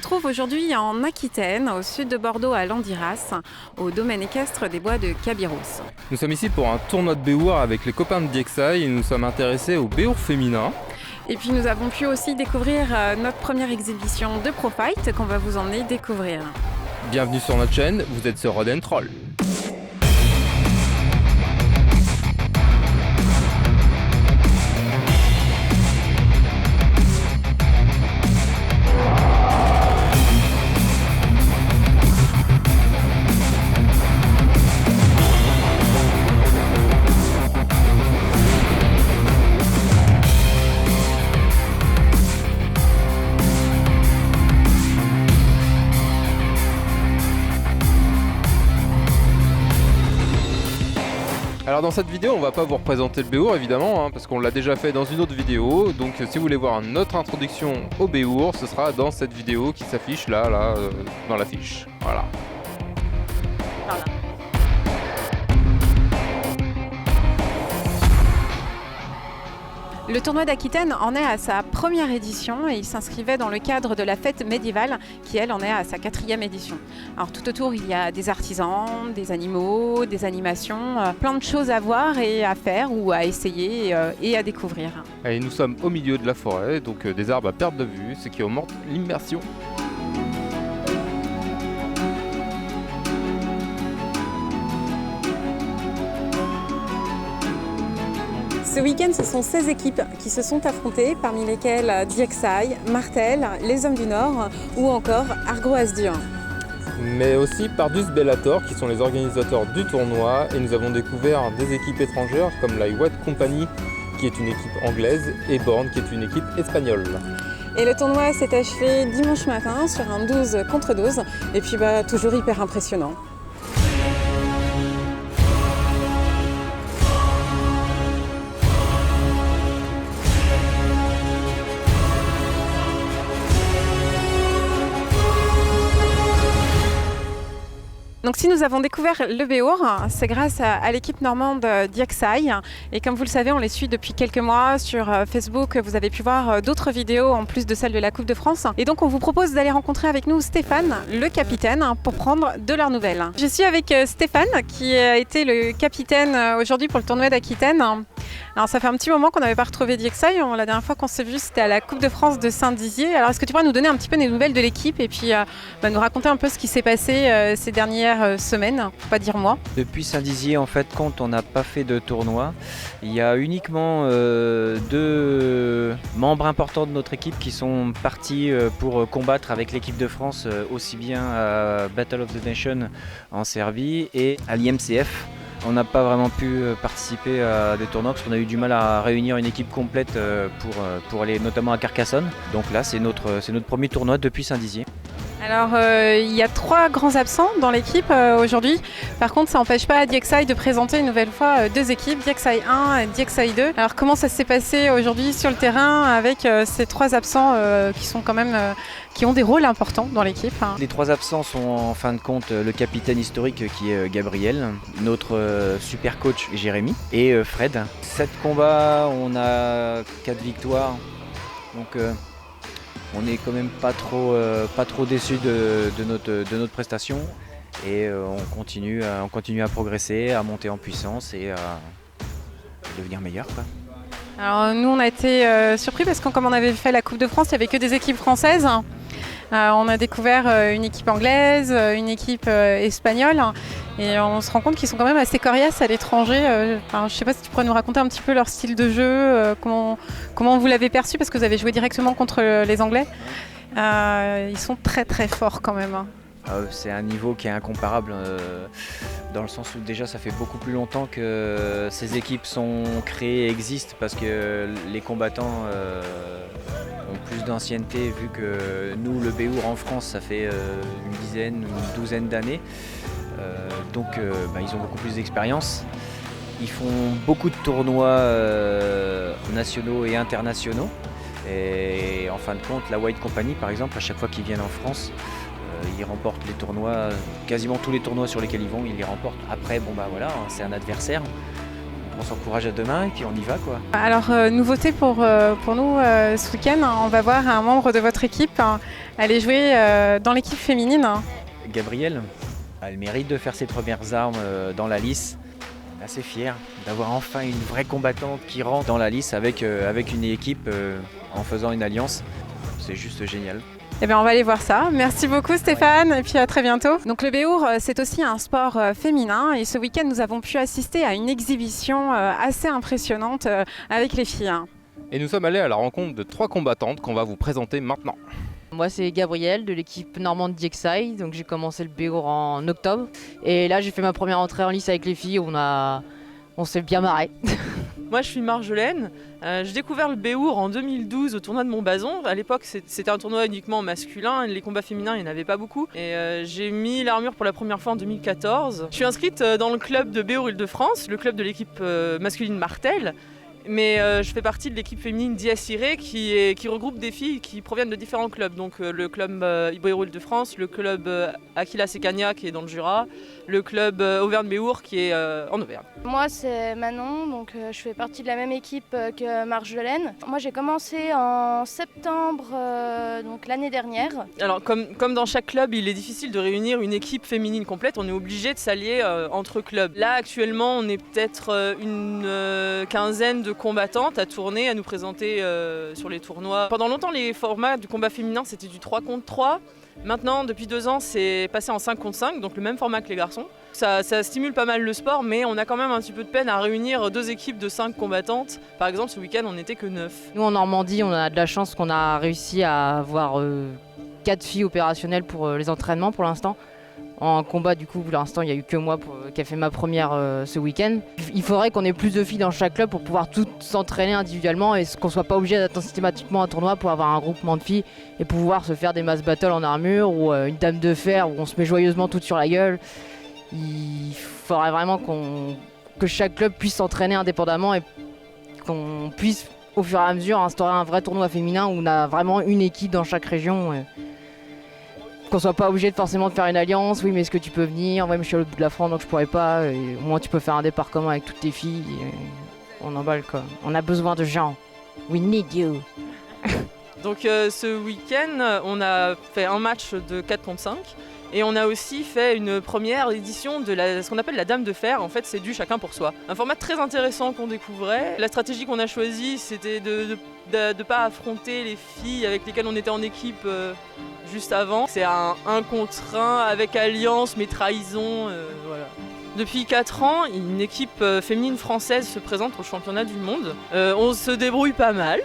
retrouve aujourd'hui en Aquitaine, au sud de Bordeaux, à Landiras, au domaine équestre des Bois de Cabiros. Nous sommes ici pour un tournoi de Béour avec les copains de DXI et nous sommes intéressés au Béour féminin. Et puis nous avons pu aussi découvrir notre première exhibition de Pro-Fight qu'on va vous emmener découvrir. Bienvenue sur notre chaîne, vous êtes sur Rod & Troll. Alors dans cette vidéo, on va pas vous représenter le Béour évidemment, parce qu'on l'a déjà fait dans une autre vidéo. Donc si vous voulez voir notre introduction au Béour, ce sera dans cette vidéo qui s'affiche là, dans l'affiche. Voilà. Le tournoi d'Aquitaine en est à sa première édition et il s'inscrivait dans le cadre de la fête médiévale qui, elle, en est à sa 4e édition. Alors tout autour, il y a des artisans, des animaux, des animations, plein de choses à voir et à faire ou à essayer et à découvrir. Et nous sommes au milieu de la forêt, donc des arbres à perte de vue, ce qui augmente l'immersion. Ce week-end, ce sont 16 équipes qui se sont affrontées, parmi lesquelles DXI, Martel, les Hommes du Nord ou encore Argo Asdur. Mais aussi Pardus Bellator qui sont les organisateurs du tournoi et nous avons découvert des équipes étrangères comme la White Company qui est une équipe anglaise et Born qui est une équipe espagnole. Et le tournoi s'est achevé dimanche matin sur un 12 contre 12 et puis toujours hyper impressionnant. Donc si nous avons découvert le Béour, c'est grâce à l'équipe normande DXI. Et comme vous le savez, on les suit depuis quelques mois sur Facebook. Vous avez pu voir d'autres vidéos en plus de celle de la Coupe de France. Et donc on vous propose d'aller rencontrer avec nous Stéphane, le capitaine, pour prendre de leurs nouvelles. Je suis avec Stéphane qui a été le capitaine aujourd'hui pour le tournoi d'Aquitaine. Alors ça fait un petit moment qu'on n'avait pas retrouvé DXI. La dernière fois qu'on s'est vu, c'était à la Coupe de France de Saint-Dizier. Alors est-ce que tu pourrais nous donner un petit peu des nouvelles de l'équipe et puis nous raconter un peu ce qui s'est passé ces dernières semaines, faut pas dire mois. Depuis Saint-Dizier, en fait, quand on n'a pas fait de tournoi, il y a uniquement 2 membres importants de notre équipe qui sont partis pour combattre avec l'équipe de France aussi bien à Battle of the Nation en Serbie et à l'IMCF. On n'a pas vraiment pu participer à des tournois parce qu'on a eu du mal à réunir une équipe complète pour aller notamment à Carcassonne. Donc là, c'est notre premier tournoi depuis Saint-Dizier. Alors il y a 3 grands absents dans l'équipe aujourd'hui. Par contre, ça n'empêche pas à DXI de présenter une nouvelle fois 2 équipes, DXI 1 et DXI 2. Alors comment ça s'est passé aujourd'hui sur le terrain avec ces 3 absents qui sont quand même qui ont des rôles importants dans l'équipe? Les 3 absents sont en fin de compte le capitaine historique qui est Gabriel, notre super coach Jérémy et Fred. 7 combats, on a 4 victoires. Donc on n'est quand même pas trop déçus de notre prestation et on continue à progresser, à monter en puissance et à devenir meilleur, quoi. Alors nous on a été surpris parce que comme on avait fait la Coupe de France, il n'y avait que des équipes françaises. On a découvert une équipe anglaise, une équipe espagnole et on se rend compte qu'ils sont quand même assez coriaces à l'étranger. Je ne sais pas si tu pourrais nous raconter un petit peu leur style de jeu, comment vous l'avez perçu parce que vous avez joué directement contre les Anglais. Ils sont très très forts quand même. C'est un niveau qui est incomparable dans le sens où déjà ça fait beaucoup plus longtemps que ces équipes sont créées et existent parce que les combattants ont plus d'ancienneté vu que nous le Béour en France ça fait une dizaine ou une douzaine d'années donc ils ont beaucoup plus d'expérience. Ils font beaucoup de tournois nationaux et internationaux et en fin de compte la White Company par exemple à chaque fois qu'ils viennent en France ils remportent les tournois, quasiment tous les tournois sur lesquels ils vont, ils les remportent. Après, voilà, c'est un adversaire. on s'encourage à demain et puis on y va quoi. Alors, nouveauté pour nous ce week-end, on va voir un membre de votre équipe aller jouer dans l'équipe féminine. Gabrielle a le mérite de faire ses premières armes dans la lice. Assez fier d'avoir enfin une vraie combattante qui rentre dans la lice avec une équipe en faisant une alliance. C'est juste génial. Eh bien, on va aller voir ça. Merci beaucoup Stéphane et puis à très bientôt. Donc le béour, c'est aussi un sport féminin et ce week-end, nous avons pu assister à une exhibition assez impressionnante avec les filles. Et nous sommes allés à la rencontre de 3 combattantes qu'on va vous présenter maintenant. Moi c'est Gabrielle de l'équipe normande DXI, donc j'ai commencé le béour en octobre et là j'ai fait ma première entrée en lice avec les filles, on s'est bien marré. Moi je suis Marjolaine, j'ai découvert le béour en 2012 au tournoi de Montbazon. À l'époque c'était un tournoi uniquement masculin, les combats féminins il n'y en avait pas beaucoup. Et j'ai mis l'armure pour la première fois en 2014. Je suis inscrite dans le club de béour Île-de-France, le club de l'équipe masculine Martel. Mais je fais partie de l'équipe féminine d'IACIRE qui regroupe des filles qui proviennent de différents clubs. Donc le club Béour Île-de-France, le club Aquila Secania qui est dans le Jura, le club Auvergne-Béour qui est en Auvergne. Moi c'est Manon, donc je fais partie de la même équipe que Marjolaine. Moi j'ai commencé en septembre donc l'année dernière. Alors comme dans chaque club, il est difficile de réunir une équipe féminine complète, on est obligé de s'allier entre clubs. Là actuellement on est peut-être une quinzaine de combattantes à tourner, à nous présenter sur les tournois. Pendant longtemps les formats du combat féminin c'était du 3 contre 3. Maintenant depuis 2 ans c'est passé en 5 contre 5, donc le même format que les garçons. Ça stimule pas mal le sport, mais on a quand même un petit peu de peine à réunir 2 équipes de 5 combattantes. Par exemple ce week-end on n'était que 9. Nous en Normandie on a de la chance qu'on a réussi à avoir 4 filles opérationnelles pour les entraînements pour l'instant. En combat, du coup, pour l'instant, il n'y a eu que moi qui a fait ma première ce week-end. Il faudrait qu'on ait plus de filles dans chaque club pour pouvoir toutes s'entraîner individuellement et qu'on ne soit pas obligé d'attendre systématiquement un tournoi pour avoir un groupement de filles et pouvoir se faire des mass battles en armure ou une dame de fer où on se met joyeusement toutes sur la gueule. Il faudrait vraiment que chaque club puisse s'entraîner indépendamment et qu'on puisse, au fur et à mesure, instaurer un vrai tournoi féminin où on a vraiment une équipe dans chaque région. Qu'on soit pas obligé de forcément de faire une alliance, oui mais est-ce que tu peux venir, ouais mais je suis à l'autre bout de la France donc je pourrais pas, et au moins tu peux faire un départ commun avec toutes tes filles, on emballe quoi. On a besoin de gens, we need you. Donc ce week-end on a fait un match de 4 contre 5 et on a aussi fait une première édition de ce qu'on appelle la Dame de Fer. En fait c'est du chacun pour soi. Un format très intéressant qu'on découvrait. La stratégie qu'on a choisie c'était de ne pas affronter les filles avec lesquelles on était en équipe juste avant. C'est un 1 contre 1 avec alliance mais trahison, voilà. Depuis 4 ans, une équipe féminine française se présente au championnat du monde. On se débrouille pas mal.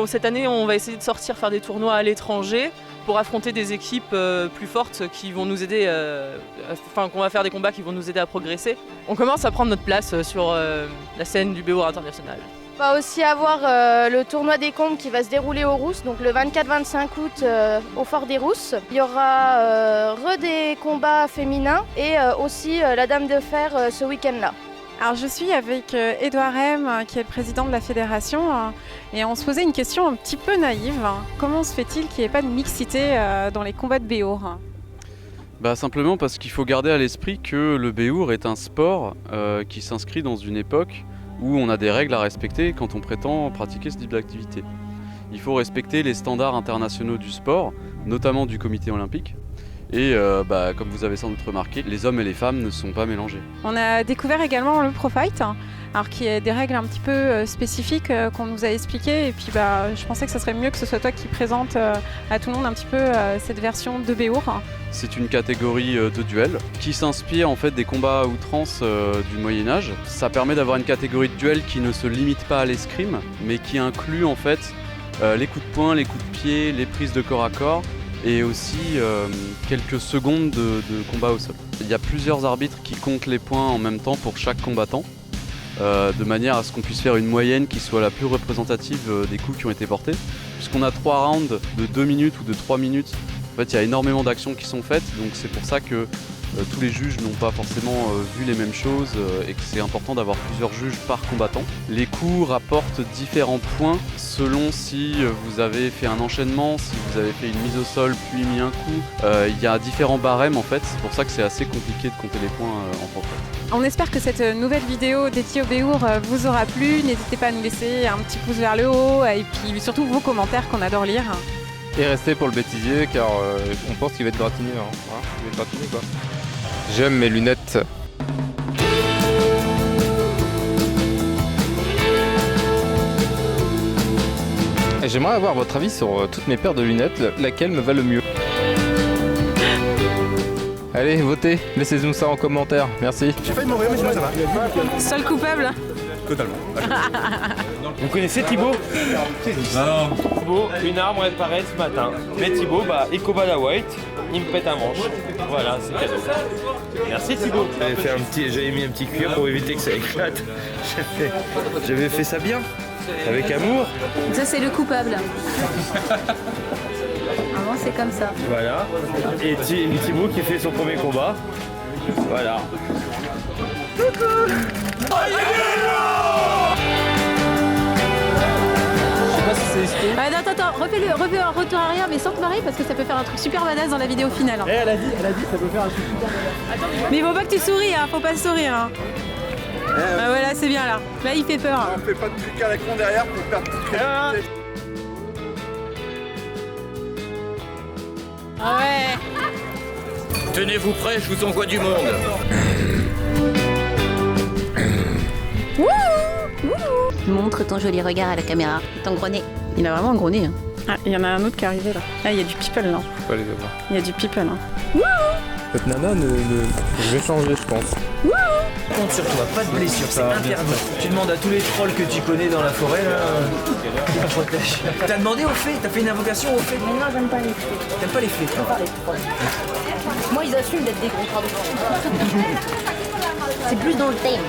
Cette année, on va essayer de sortir faire des tournois à l'étranger pour affronter des équipes plus fortes qui vont nous aider, qu'on va faire des combats qui vont nous aider à progresser. On commence à prendre notre place sur la scène du béour international. On va aussi avoir le tournoi des combes qui va se dérouler aux Rousses, donc le 24-25 août au Fort des Rousses. Il y aura des combats féminins et aussi la Dame de Fer ce week-end-là. Alors je suis avec Édouard M qui est le président de la fédération et on se posait une question un petit peu naïve. Comment se fait-il qu'il n'y ait pas de mixité dans les combats de béour ? Simplement parce qu'il faut garder à l'esprit que le béour est un sport qui s'inscrit dans une époque où on a des règles à respecter quand on prétend pratiquer ce type d'activité. Il faut respecter les standards internationaux du sport, notamment du comité olympique. Et comme vous avez sans doute remarqué, les hommes et les femmes ne sont pas mélangés. On a découvert également le Pro Fight, alors qui est des règles un petit peu spécifiques qu'on nous a expliquées. Et puis je pensais que ce serait mieux que ce soit toi qui présente à tout le monde un petit peu cette version de béour. C'est une catégorie de duel qui s'inspire en fait des combats à outrance du Moyen-Âge. Ça permet d'avoir une catégorie de duel qui ne se limite pas à l'escrime, mais qui inclut en fait les coups de poing, les coups de pied, les prises de corps à corps et aussi quelques secondes de combat au sol. Il y a plusieurs arbitres qui comptent les points en même temps pour chaque combattant, de manière à ce qu'on puisse faire une moyenne qui soit la plus représentative des coups qui ont été portés. Puisqu'on a 3 rounds de 2 minutes ou de 3 minutes En fait, il y a énormément d'actions qui sont faites, donc c'est pour ça que tous les juges n'ont pas forcément vu les mêmes choses et que c'est important d'avoir plusieurs juges par combattant. Les coups rapportent différents points selon si vous avez fait un enchaînement, si vous avez fait une mise au sol puis mis un coup. Il y a différents barèmes en fait, c'est pour ça que c'est assez compliqué de compter les points en tant que tel. On espère que cette nouvelle vidéo dédiée au Béour vous aura plu. N'hésitez pas à nous laisser un petit pouce vers le haut et puis surtout vos commentaires qu'on adore lire. Et restez pour le bêtisier car on pense qu'il va être gratiné. Hein. Voilà, il va être gratiné quoi. J'aime mes lunettes. J'aimerais avoir votre avis sur toutes mes paires de lunettes, laquelle me va le mieux. Allez, votez, laissez-nous ça en commentaire, merci. J'ai failli mourir, mais sinon ça va. Seul coupable. Totalement. Vous connaissez Thibaut? Non. Thibaut, une arme réparée ce matin. Mais Thibaut, Ecobada White, il me pète un manche. Voilà, c'est cadeau. Merci Thibaut. J'avais mis un petit cuir pour éviter que ça éclate. J'avais fait ça bien, avec amour. Ça c'est le coupable. Vraiment c'est comme ça. Voilà. Et Thibaut qui fait son premier combat. Voilà. Coucou. Attends, refais un retour arrière mais sans te marrer parce que ça peut faire un truc super badass dans la vidéo finale. Elle a dit ça peut faire un truc super badass. Mais faut pas que tu souris, hein, faut pas sourire. Hein. Ah voilà, c'est bien là. Là il fait peur. On fait pas de trucs à la con derrière pour perdre toute crédibilité. Ah ouais. Tenez-vous prêts, je vous envoie du monde. Montre ton joli regard à la caméra. Ton gros nez. Il a vraiment un gros nez. Hein. Ah, il y en a un autre qui est arrivé là. Ah, il y a du people là. Faut pas les avoir. Il y a du people. Hein. Cette nana, je vais changer, je pense. Compte sur toi, pas de blessure, c'est interdit. Tu demandes à tous les trolls que tu connais dans la forêt là. Qui te protègent. T'as demandé aux fées, t'as fait une invocation aux fées. Non, j'aime pas les fées. T'aimes pas les fées toi? Pas les trolls. Moi, ils assument d'être des gros trolls. C'est plus dans le thème.